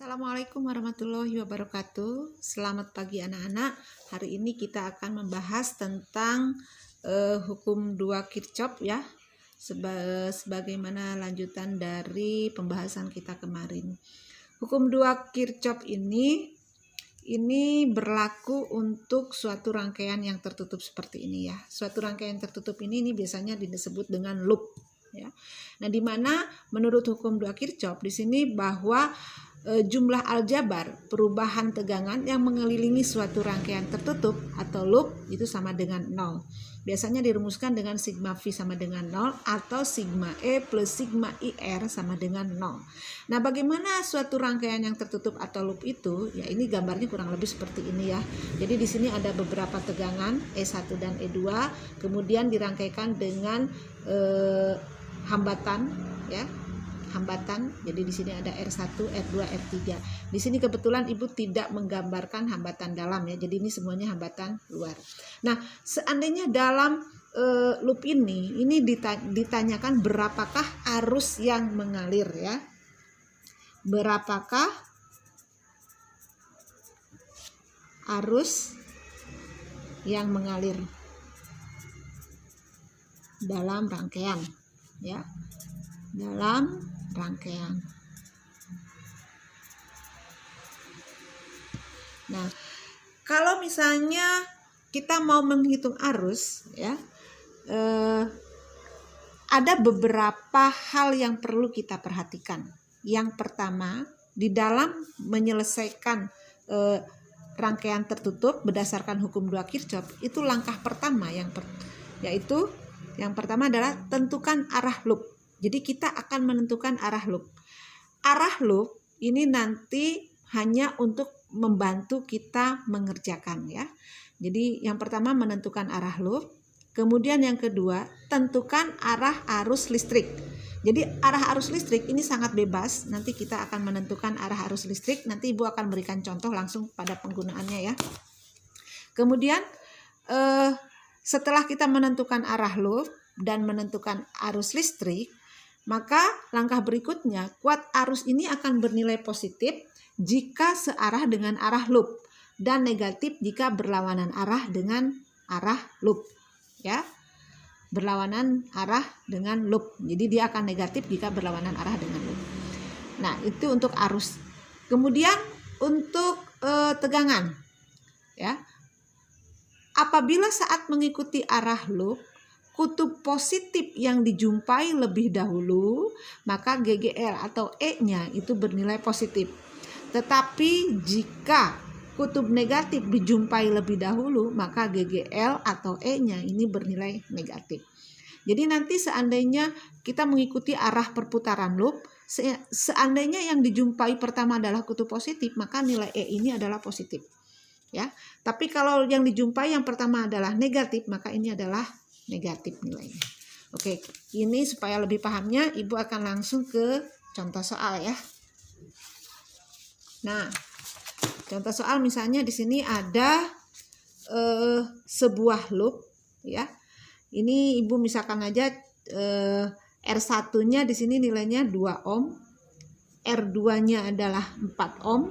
Assalamualaikum warahmatullahi wabarakatuh. Selamat pagi anak-anak. Hari ini kita akan membahas tentang hukum 2 Kirchhoff ya. Sebagaimana lanjutan dari pembahasan kita kemarin. Hukum 2 Kirchhoff ini berlaku untuk suatu rangkaian yang tertutup seperti ini ya. Suatu rangkaian tertutup ini biasanya disebut dengan loop ya. Nah, di mana menurut hukum 2 Kirchhoff di sini bahwa jumlah aljabar perubahan tegangan yang mengelilingi suatu rangkaian tertutup atau loop itu sama dengan 0. Biasanya dirumuskan dengan sigma V sama dengan 0 atau sigma E plus sigma IR sama dengan 0. Nah, bagaimana suatu rangkaian yang tertutup atau loop itu? Ya, ini gambarnya kurang lebih seperti ini ya. Jadi di sini ada beberapa tegangan E1 dan E2, kemudian dirangkaikan dengan hambatan ya. Jadi di sini ada R1, R2, R3. Di sini kebetulan Ibu tidak menggambarkan hambatan dalam ya. Jadi ini semuanya hambatan luar. Nah, seandainya dalam loop ini ditanyakan berapakah arus yang mengalir ya. Berapakah arus yang mengalir dalam rangkaian ya. Dalam rangkaian. Nah, kalau misalnya kita mau menghitung arus ya, ada beberapa hal yang perlu kita perhatikan. Yang pertama, di dalam menyelesaikan rangkaian tertutup berdasarkan hukum 2 Kirchhoff, itu langkah pertama yaitu yang pertama adalah tentukan arah loop. Jadi kita akan menentukan arah loop. Arah loop ini nanti hanya untuk membantu kita mengerjakan ya. Jadi yang pertama menentukan arah loop. Kemudian yang kedua tentukan arah arus listrik. Jadi arah arus listrik ini sangat bebas. Nanti kita akan menentukan arah arus listrik. Nanti Ibu akan berikan contoh langsung pada penggunaannya ya. Kemudian setelah kita menentukan arah loop dan menentukan arus listrik, maka langkah berikutnya, kuat arus ini akan bernilai positif jika searah dengan arah loop dan negatif jika berlawanan arah dengan arah loop ya. Berlawanan arah dengan loop. Jadi dia akan negatif jika berlawanan arah dengan loop. Nah, itu untuk arus. Kemudian untuk tegangan ya. Apabila saat mengikuti arah loop kutub positif yang dijumpai lebih dahulu, maka GGL atau E-nya itu bernilai positif. Tetapi jika kutub negatif dijumpai lebih dahulu, maka GGL atau E-nya ini bernilai negatif. Jadi nanti seandainya kita mengikuti arah perputaran loop, seandainya yang dijumpai pertama adalah kutub positif, maka nilai E ini adalah positif. Ya. Tapi kalau yang dijumpai yang pertama adalah negatif, maka ini adalah negatif nilainya. Oke, ini supaya lebih pahamnya Ibu akan langsung ke contoh soal ya. Nah, contoh soal misalnya di sini ada sebuah loop ya. Ini Ibu misalkan aja R1-nya di sini nilainya 2 ohm, R2-nya adalah 4 ohm,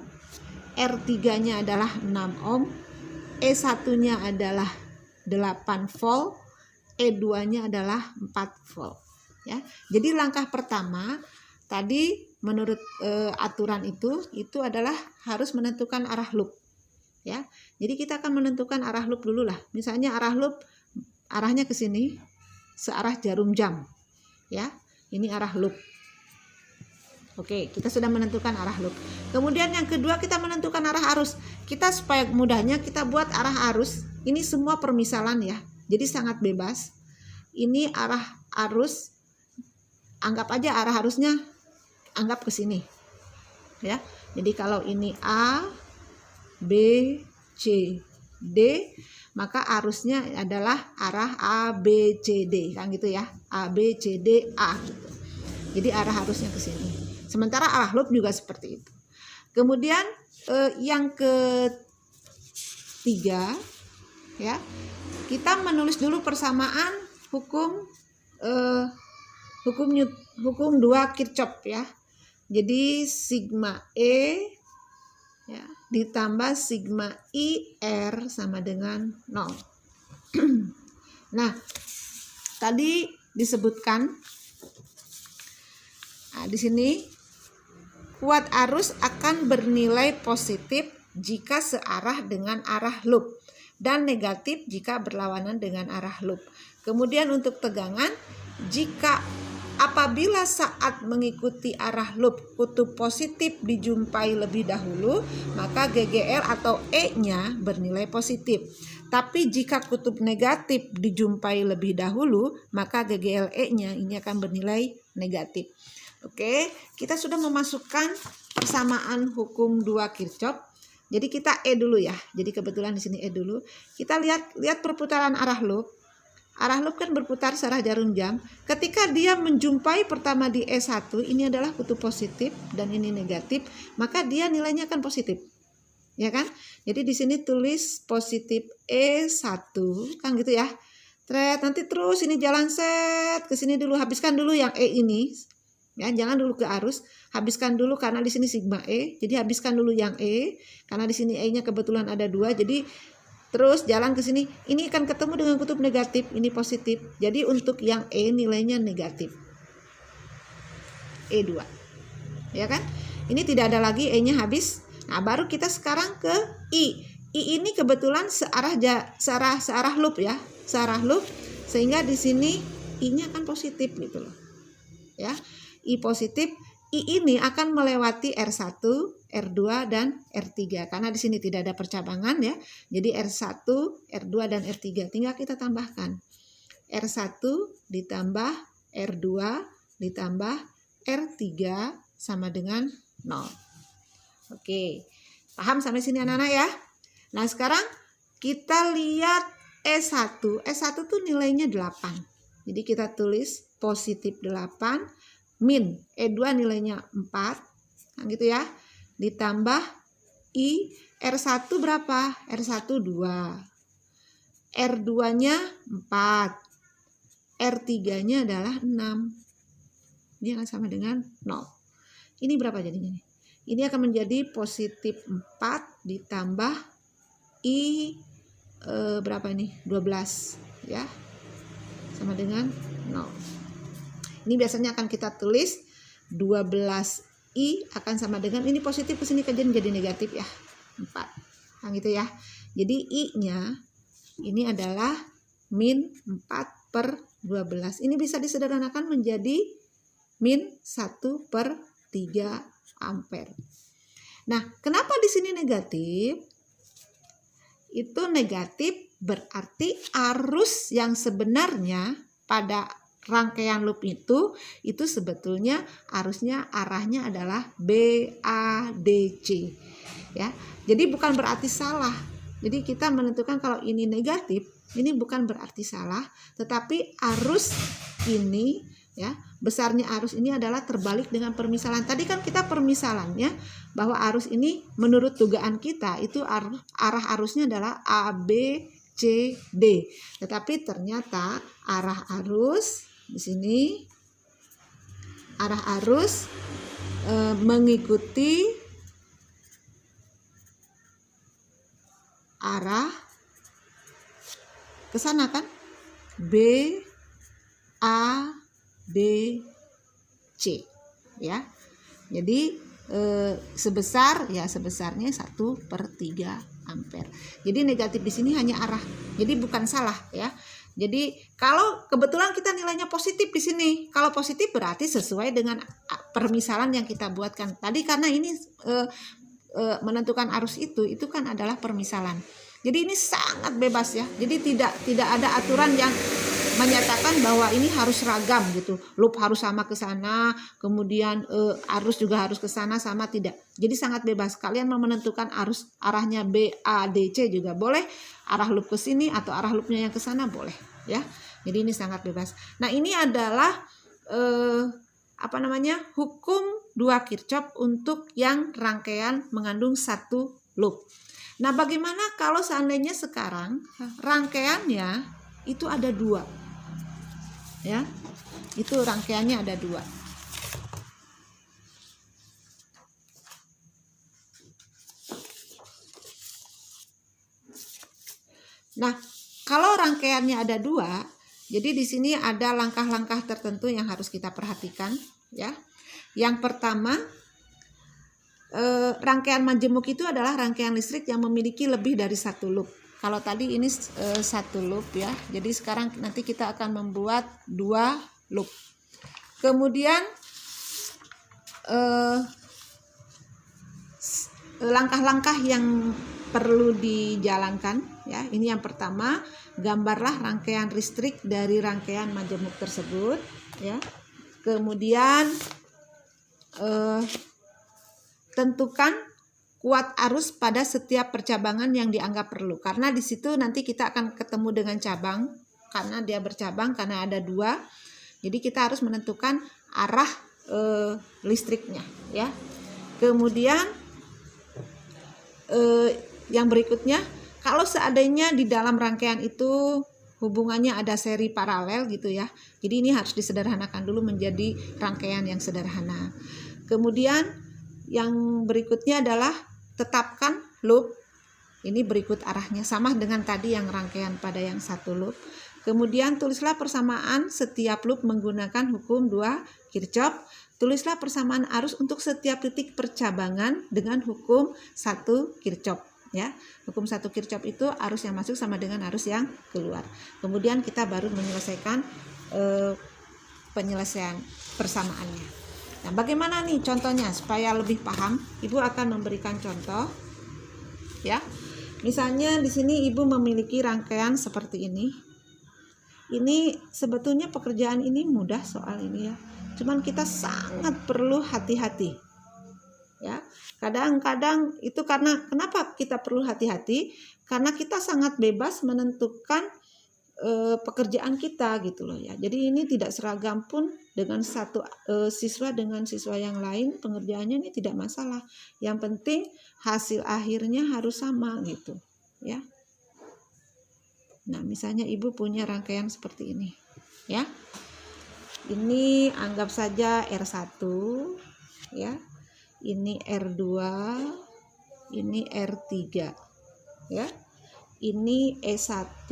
R3-nya adalah 6 ohm, E1-nya adalah 8 volt, E2-nya adalah 4 volt ya. Jadi langkah pertama tadi menurut aturan itu adalah harus menentukan arah loop ya. Jadi kita akan menentukan arah loop dulu lah. Misalnya arah loop arahnya ke sini searah jarum jam ya. Ini arah loop. Oke, kita sudah menentukan arah loop. Kemudian yang kedua kita menentukan arah arus. Kita supaya mudahnya kita buat arah arus. Ini semua permisalan ya. Jadi sangat bebas. Ini arah arus, anggap aja arah arusnya anggap ke sini. Ya. Jadi kalau ini A, B, C, D, maka arusnya adalah arah A, B, C, D, kan gitu ya. A, B, C, D, A gitu. Jadi arah arusnya ke sini. Sementara arah loop juga seperti itu. Kemudian yang ketiga ya. Kita menulis dulu persamaan hukum 2 Kirchhoff ya. Jadi sigma E ya, ditambah sigma IR sama dengan 0. Nah, tadi disebutkan di sini kuat arus akan bernilai positif jika searah dengan arah loop dan negatif jika berlawanan dengan arah loop. Kemudian untuk tegangan, jika apabila saat mengikuti arah loop kutub positif dijumpai lebih dahulu, maka GGL atau E-nya bernilai positif. Tapi jika kutub negatif dijumpai lebih dahulu, maka GGL E-nya ini akan bernilai negatif. Oke, kita sudah memasukkan persamaan hukum 2 Kirchhoff. Jadi kita E dulu ya. Jadi kebetulan di sini E dulu. Kita lihat perputaran arah loop. Arah loop kan berputar searah jarum jam. Ketika dia menjumpai pertama di E1, ini adalah kutub positif dan ini negatif, maka dia nilainya akan positif. Ya kan? Jadi di sini tulis positif E1 kan gitu ya. Nanti terus ini jalan set ke sini dulu, habiskan dulu yang E ini. Ya, jangan dulu ke arus, habiskan dulu karena di sini sigma E. Jadi habiskan dulu yang E karena di sini E-nya kebetulan ada 2. Jadi terus jalan ke sini, ini akan ketemu dengan kutub negatif, ini positif. Jadi untuk yang E nilainya negatif. E2. Ya kan? Ini tidak ada lagi E-nya habis. Nah, baru kita sekarang ke I. I ini kebetulan searah loop ya, searah loop, sehingga di sini I-nya akan positif gitu loh. Ya. I positif, I ini akan melewati R1, R2 dan R3 karena di sini tidak ada percabangan ya. Jadi R1, R2 dan R3 tinggal kita tambahkan. R1 ditambah R2 ditambah R3 sama dengan 0. Oke. Paham sampai sini anak-anak ya? Nah, sekarang kita lihat E1. E1 tuh nilainya 8. Jadi kita tulis positif 8 min E2 nilainya 4, nah gitu ya, ditambah I, R1 berapa? R1 2, R2 nya 4, R3 nya adalah 6, ini akan sama dengan 0. Ini berapa jadinya nih? Ini akan menjadi positif 4 ditambah I berapa ini? 12 ya, sama dengan 0. Ini biasanya akan kita tulis 12I akan sama dengan, ini positif ke sini jadi negatif ya, 4. Nah gitu ya. Jadi I-nya ini adalah min 4/12. Ini bisa disederhanakan menjadi min 1/3 ampere. Nah, kenapa di sini negatif? Itu negatif berarti arus yang sebenarnya pada rangkaian loop itu sebetulnya arahnya adalah BADC ya. Jadi bukan berarti salah. Jadi kita menentukan kalau ini negatif, ini bukan berarti salah, tetapi arus ini ya, besarnya arus ini adalah terbalik dengan permisalan. Tadi kan kita permisalannya bahwa arus ini menurut dugaan kita itu arah arusnya adalah ABCD. Tetapi ternyata arah arus di sini arah arus mengikuti arah ke sana kan, B A B C ya. Jadi sebesarnya 1/3 ampere. Jadi negatif di sini hanya arah. Jadi bukan salah ya. Jadi kalau kebetulan kita nilainya positif di sini, kalau positif berarti sesuai dengan permisalan yang kita buatkan tadi, karena ini menentukan arus itu kan adalah permisalan. Jadi ini sangat bebas ya. Jadi tidak ada aturan yang menyatakan bahwa ini harus ragam gitu. Loop harus sama ke sana, kemudian arus juga harus ke sana sama, tidak. Jadi sangat bebas. Kalian mau menentukan arahnya BADC juga boleh, arah loop ke sini atau arah loopnya yang ke sana boleh ya. Jadi ini sangat bebas. Nah, ini adalah hukum 2 Kirchhoff untuk yang rangkaian mengandung 1 loop. Nah, bagaimana kalau seandainya sekarang rangkaiannya itu ada 2 ya, itu rangkaiannya ada 2. Nah, kalau rangkaiannya ada 2, jadi di sini ada langkah-langkah tertentu yang harus kita perhatikan ya. Yang pertama, rangkaian majemuk itu adalah rangkaian listrik yang memiliki lebih dari 1 loop. Kalau tadi ini 1 loop ya. Jadi sekarang nanti kita akan membuat 2 loop. Kemudian langkah-langkah yang perlu dijalankan ya. Ini yang pertama, gambarlah rangkaian listrik dari rangkaian majemuk tersebut ya. Kemudian tentukan kuat arus pada setiap percabangan yang dianggap perlu, karena di situ nanti kita akan ketemu dengan cabang, karena dia bercabang, karena ada 2. Jadi kita harus menentukan arah listriknya ya. Kemudian yang berikutnya, kalau seandainya di dalam rangkaian itu hubungannya ada seri paralel gitu ya. Jadi ini harus disederhanakan dulu menjadi rangkaian yang sederhana. Kemudian yang berikutnya adalah tetapkan loop. Ini berikut arahnya, sama dengan tadi yang rangkaian pada yang 1 loop. Kemudian tulislah persamaan setiap loop menggunakan hukum 2 Kirchhoff. Tulislah persamaan arus untuk setiap titik percabangan dengan hukum 1 Kirchhoff ya. Hukum 1 Kirchhoff itu arus yang masuk sama dengan arus yang keluar. Kemudian kita baru menyelesaikan penyelesaian persamaannya. Nah, bagaimana nih contohnya supaya lebih paham? Ibu akan memberikan contoh ya. Misalnya di sini Ibu memiliki rangkaian seperti ini. Ini sebetulnya pekerjaan ini mudah soal ini ya. Cuman kita sangat perlu hati-hati. Ya. Kadang-kadang itu karena kenapa kita perlu hati-hati? Karena kita sangat bebas menentukan pekerjaan kita gitu loh ya. Jadi ini tidak seragam pun dengan satu siswa dengan siswa yang lain, pengerjaannya ini tidak masalah. Yang penting hasil akhirnya harus sama gitu ya. Nah, misalnya Ibu punya rangkaian seperti ini ya. Ini anggap saja R1 ya. Ini R2, ini R3 ya. Ini E1,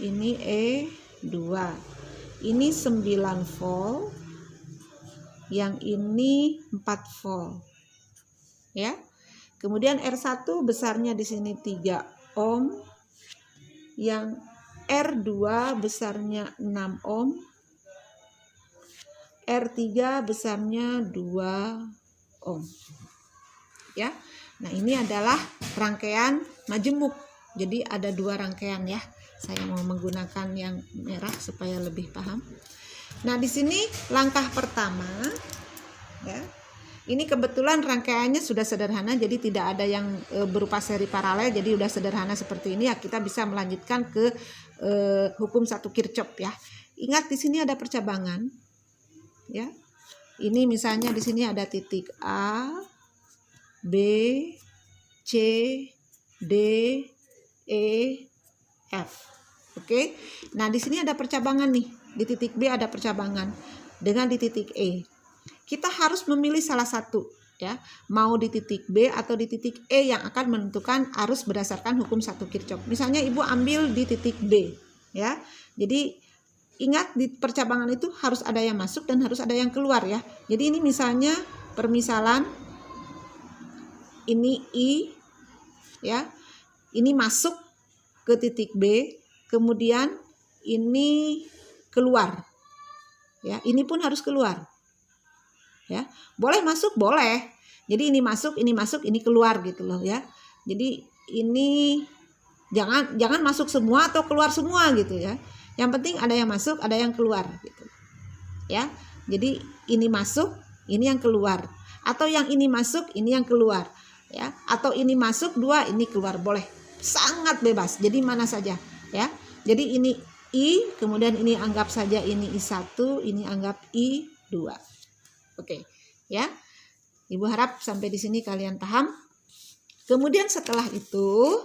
ini E2. Ini 9 volt. Yang ini 4 volt. Ya. Kemudian R1 besarnya di sini 3 ohm. Yang R2 besarnya 6 ohm. R3 besarnya 2 ohm. Ya. Nah, ini adalah rangkaian majemuk. Jadi ada 2 rangkaian ya. Saya mau menggunakan yang merah supaya lebih paham. Nah, di sini langkah pertama ya. Ini kebetulan rangkaiannya sudah sederhana, jadi tidak ada yang berupa seri paralel, jadi udah sederhana seperti ini ya. Kita bisa melanjutkan ke hukum 1 Kirchhoff ya. Ingat di sini ada percabangan ya. Ini misalnya di sini ada titik A, B, C, D, E, F. Oke. Nah, di sini ada percabangan nih. Di titik B ada percabangan dengan di titik E. Kita harus memilih salah satu ya. Mau di titik B atau di titik E yang akan menentukan arus berdasarkan hukum 1 Kirchhoff. Misalnya Ibu ambil di titik B ya. Jadi ingat di percabangan itu harus ada yang masuk dan harus ada yang keluar ya. Jadi ini misalnya permisalan ini I ya. Ini masuk ke titik B, kemudian ini keluar. Ya, ini pun harus keluar. Ya, boleh masuk, boleh. Jadi ini masuk, ini keluar gitu loh ya. Jadi ini jangan masuk semua atau keluar semua gitu ya. Yang penting ada yang masuk, ada yang keluar gitu. Ya. Jadi ini masuk, ini yang keluar. Atau yang ini masuk, ini yang keluar. Ya, atau ini masuk 2, ini keluar, boleh. Sangat bebas. Jadi mana saja ya. Jadi ini I, kemudian ini anggap saja ini I1, ini anggap I2. Oke, ya. Ibu harap sampai di sini kalian paham. Kemudian setelah itu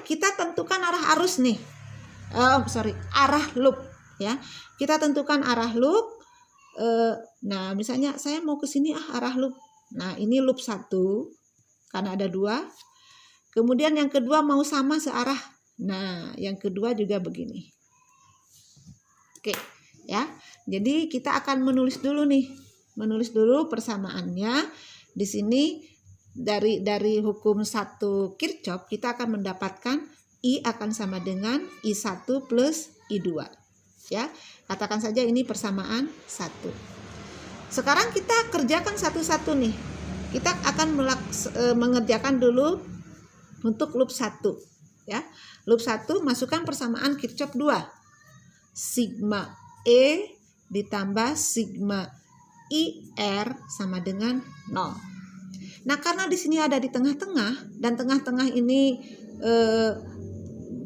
kita tentukan arah arus nih. Arah loop ya. Kita tentukan arah loop. Nah, misalnya saya mau ke sini arah loop. Nah, ini loop 1 karena ada 2. Kemudian yang kedua mau sama searah. Nah, yang kedua juga begini. Oke, ya. Jadi kita akan menulis dulu nih. Menulis dulu persamaannya. Di sini dari hukum 1 Kirchhoff kita akan mendapatkan I akan sama dengan I1 plus I2. Ya. Katakan saja ini persamaan 1. Sekarang kita kerjakan satu-satu nih. Kita akan mengerjakan dulu untuk loop 1. Ya. Loop 1 masukkan persamaan Kirchhoff 2. Sigma E ditambah sigma IR sama dengan 0. Nah, karena di sini ada di tengah-tengah dan tengah-tengah ini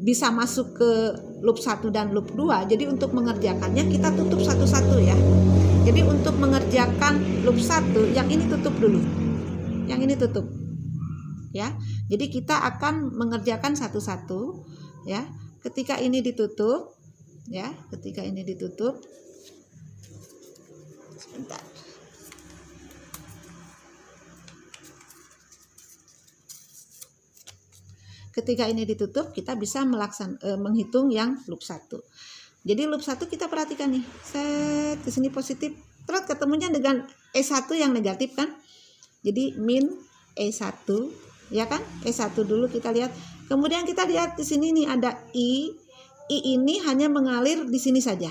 bisa masuk ke loop 1 dan loop 2. Jadi untuk mengerjakannya kita tutup satu-satu ya. Jadi untuk mengerjakan loop 1 yang ini tutup dulu. Yang ini tutup. Ya. Jadi kita akan mengerjakan satu-satu ya. Ketika ini ditutup ya, ketika ini ditutup. Sebentar. Ketika ini ditutup, kita bisa menghitung yang loop 1. Jadi loop 1 kita perhatikan nih. Set ke sini positif, terus ketemunya dengan E1 yang negatif kan? Jadi min E1, ya kan? E1 dulu kita lihat. Kemudian kita lihat di sini nih ada I. I ini hanya mengalir di sini saja.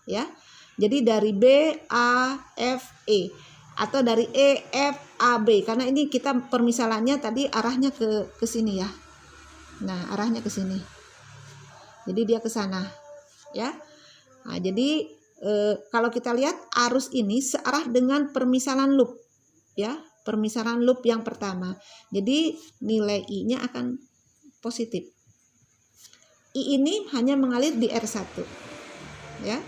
Ya. Jadi dari B, A, F, E atau dari E, F, A, B. Karena ini kita permisalannya tadi arahnya ke sini ya. Nah, arahnya ke sini. Jadi dia ke sana, ya. Nah, jadi kalau kita lihat arus ini searah dengan permisalan loop, ya, permisalan loop yang pertama. Jadi nilai I-nya akan positif. I ini hanya mengalir di R1, ya,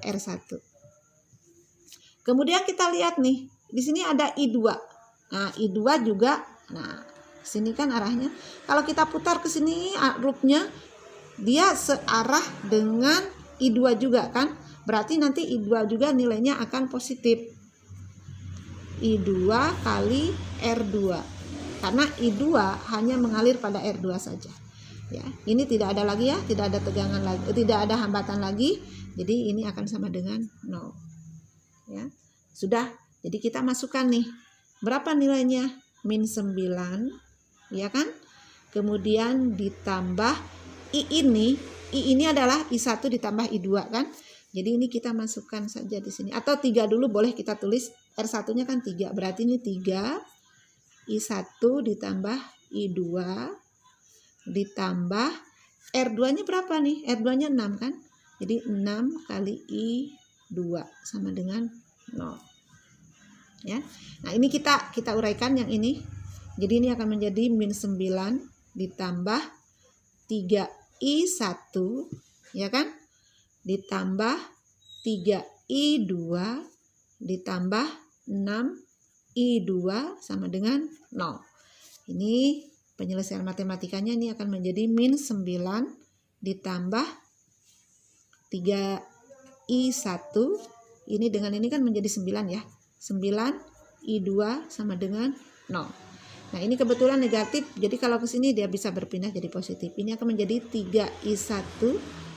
R1. Kemudian kita lihat nih, di sini ada I2. Nah, I2 juga, nah. Sini kan arahnya. Kalau kita putar ke sini loopnya dia searah dengan I2 juga kan. Berarti nanti I2 juga nilainya akan positif. I2 kali R2. Karena I2 hanya mengalir pada R2 saja. Ya, ini tidak ada lagi ya, tidak ada tegangan lagi, tidak ada hambatan lagi. Jadi ini akan sama dengan 0. Ya. Sudah. Jadi kita masukkan nih. Berapa nilainya? Min 9. Ya kan? Kemudian ditambah I ini adalah I1 ditambah I2 kan? Jadi ini kita masukkan saja di sini. Atau 3 dulu boleh kita tulis. R1-nya kan 3. Berarti ini 3 I1 ditambah I2 ditambah R2-nya berapa nih? R2-nya 6 kan? Jadi 6 kali I2 sama dengan 0. Ya. Nah, ini kita uraikan yang ini. Jadi ini akan menjadi min 9 ditambah 3I1, ya kan? Ditambah 3I2 ditambah 6I2 sama dengan 0. Ini penyelesaian matematikanya ini akan menjadi min 9 ditambah 3I1. Ini dengan ini kan menjadi 9 ya. 9I2 sama dengan 0. Nah, ini kebetulan negatif, jadi kalau ke sini dia bisa berpindah jadi positif. Ini akan menjadi 3I1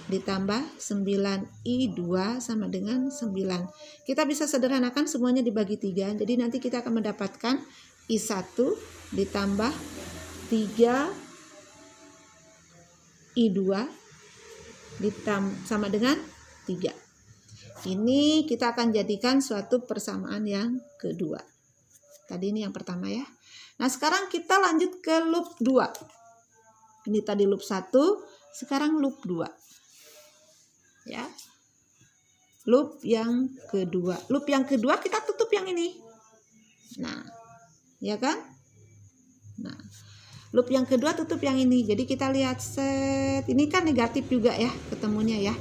ditambah 9I2 sama dengan 9. Kita bisa sederhanakan semuanya dibagi 3. Jadi nanti kita akan mendapatkan I1 ditambah 3I2 sama dengan 3. Ini kita akan jadikan suatu persamaan yang kedua. Tadi ini yang pertama ya. Nah, sekarang kita lanjut ke loop 2. Ini tadi loop 1, sekarang loop 2. Ya. Loop yang kedua. Loop yang kedua kita tutup yang ini. Nah, ya kan? Nah, loop yang kedua tutup yang ini. Jadi kita lihat set. Ini kan negatif juga ya ketemunya ya.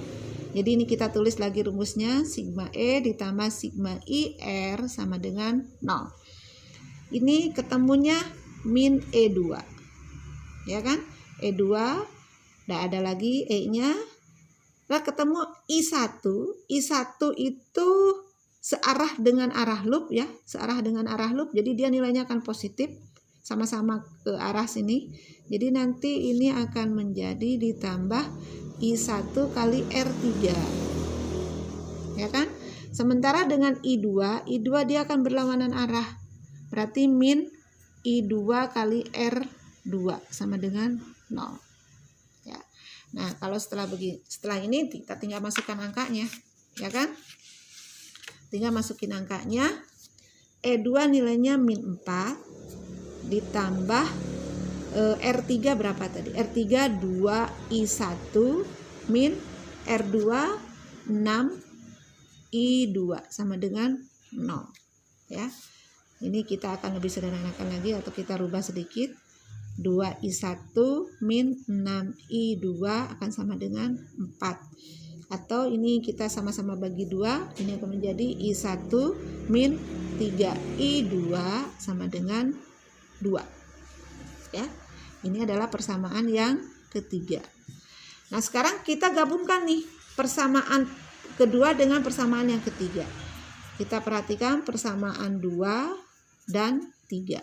Jadi ini kita tulis lagi rumusnya. Sigma E ditambah sigma IR sama dengan 0. Ini ketemunya min E2. Ya kan? E2. Tidak ada lagi E-nya. Lalu ketemu I1. I1 itu searah dengan arah loop ya. Searah dengan arah loop. Jadi dia nilainya akan positif. sama-sama ke arah sini. Jadi nanti ini akan menjadi ditambah I1 kali R3. Ya kan? Sementara dengan I2 dia akan berlawanan arah. Berarti min I2 kali R2 sama dengan 0. Ya. Nah, kalau setelah ini kita tinggal masukkan angkanya, ya kan? Tinggal masukin angkanya. E2 nilainya min 4 ditambah R3 berapa tadi? R3 2I1 min R2 6I2 sama dengan 0. Ya. Ini kita akan lebih sederhanakan lagi atau kita rubah sedikit. 2I1 min 6I2 akan sama dengan 4. Atau ini kita sama-sama bagi 2, ini akan menjadi I1 min 3I2 sama dengan 2. Ya. Ini adalah persamaan yang ketiga. Nah, sekarang kita gabungkan nih persamaan kedua dengan persamaan yang ketiga. Kita perhatikan persamaan 2 dan 3.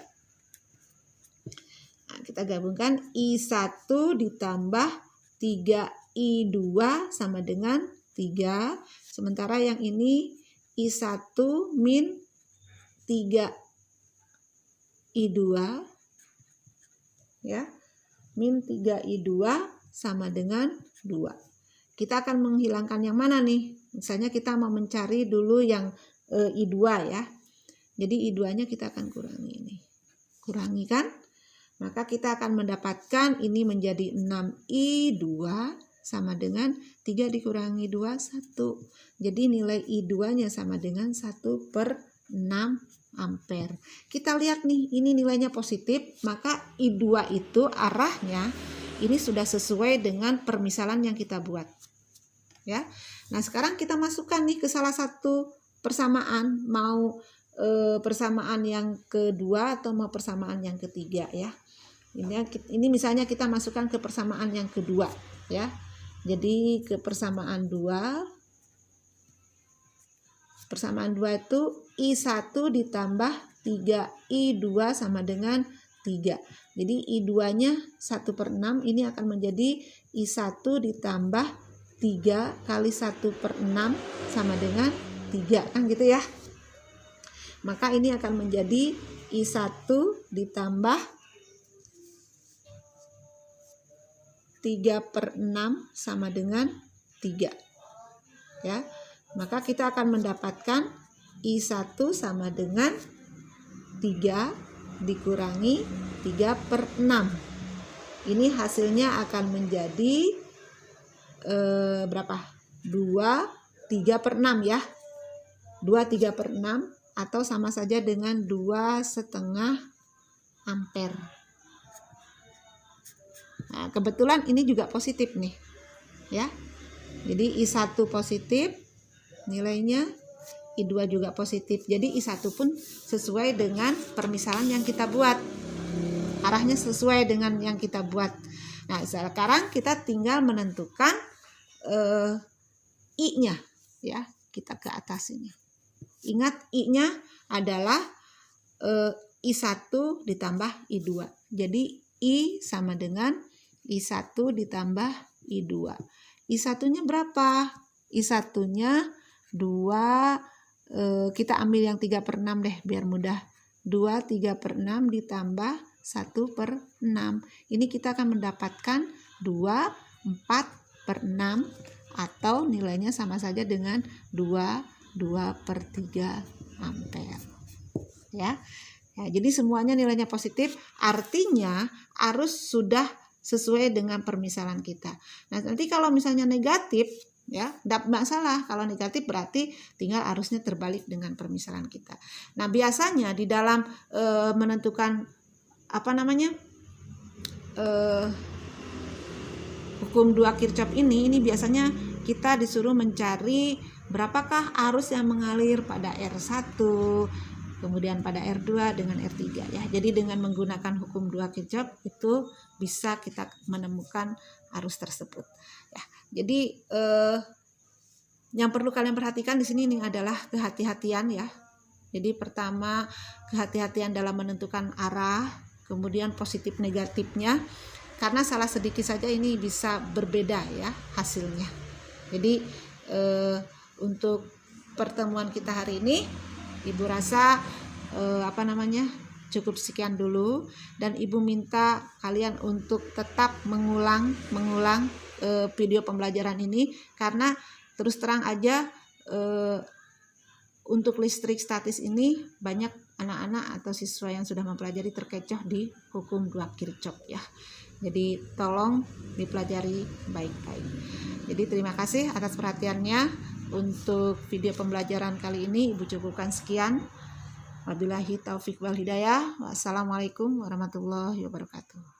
Nah, kita gabungkan I1 ditambah 3I2 sama dengan 3. Sementara yang ini I1 min 3I2 ya, min 3I2 sama dengan 2. Kita akan menghilangkan yang mana nih? Misalnya kita mau mencari dulu yang I2 ya. Jadi I2 nya kita akan kurangi ini. Kurangi kan? Maka kita akan mendapatkan ini menjadi 6I2 sama dengan 3 dikurangi 2, 1. Jadi nilai I2 nya sama dengan 1/6 ampere. Kita lihat nih, ini nilainya positif, maka I2 itu arahnya ini sudah sesuai dengan permisalan yang kita buat. Ya. Nah, sekarang kita masukkan nih ke salah satu persamaan, mau persamaan yang kedua atau mau persamaan yang ketiga ya. Ini misalnya kita masukkan ke persamaan yang kedua ya. Jadi ke persamaan 2. Persamaan 2 itu I1 ditambah 3I2 sama dengan 3. Jadi I2-nya 1/6, ini akan menjadi I1 ditambah 3 kali 1/6 sama dengan 3. Kan gitu ya. Maka ini akan menjadi I1 ditambah 3/6 sama dengan 3. Ya. Maka kita akan mendapatkan I1 sama dengan 3 dikurangi 3/6. Ini hasilnya akan menjadi berapa? 2 3/6 ya. 2 3/6 atau sama saja dengan 2,5 ampere. Nah, kebetulan ini juga positif nih. Ya. Jadi I1 positif nilainya, I2 juga positif. Jadi I1 pun sesuai dengan permisalan yang kita buat. Arahnya sesuai dengan yang kita buat. Nah, sekarang kita tinggal menentukan I-nya ya. Kita ke atas ini. Ingat I-nya adalah I1 ditambah I2. Jadi I sama dengan I1 ditambah I2. I1-nya berapa? I1-nya 2, kita ambil yang 3/6 deh biar mudah. 2 3/6 ditambah 1/6. Ini kita akan mendapatkan 2 4/6 atau nilainya sama saja dengan 2/3 ampere. Ya. Ya, jadi semuanya nilainya positif, artinya arus sudah sesuai dengan permisalan kita. Nah, nanti kalau misalnya negatif ya, tidak masalah. Kalau negatif berarti tinggal arusnya terbalik dengan permisalan kita. Nah, biasanya di dalam menentukan hukum 2 Kirchhoff ini biasanya kita disuruh mencari berapakah arus yang mengalir pada R1, kemudian pada R2 dengan R3 ya. Jadi dengan menggunakan hukum 2 Kirchhoff itu bisa kita menemukan arus tersebut. Ya, jadi yang perlu kalian perhatikan di sini adalah kehati-hatian ya. Jadi pertama, kehati-hatian dalam menentukan arah, kemudian positif negatifnya, karena salah sedikit saja ini bisa berbeda ya hasilnya. Jadi untuk pertemuan kita hari ini Ibu rasa cukup sekian dulu, dan Ibu minta kalian untuk tetap mengulang video pembelajaran ini, karena terus terang aja untuk listrik statis ini banyak anak-anak atau siswa yang sudah mempelajari terkecoh di hukum 2 Kirchhoff ya. Jadi tolong dipelajari baik-baik. Jadi terima kasih atas perhatiannya. Untuk video pembelajaran kali ini Ibu cukupkan sekian. Wabillahi taufik wal hidayah. Wassalamualaikum warahmatullahi wabarakatuh.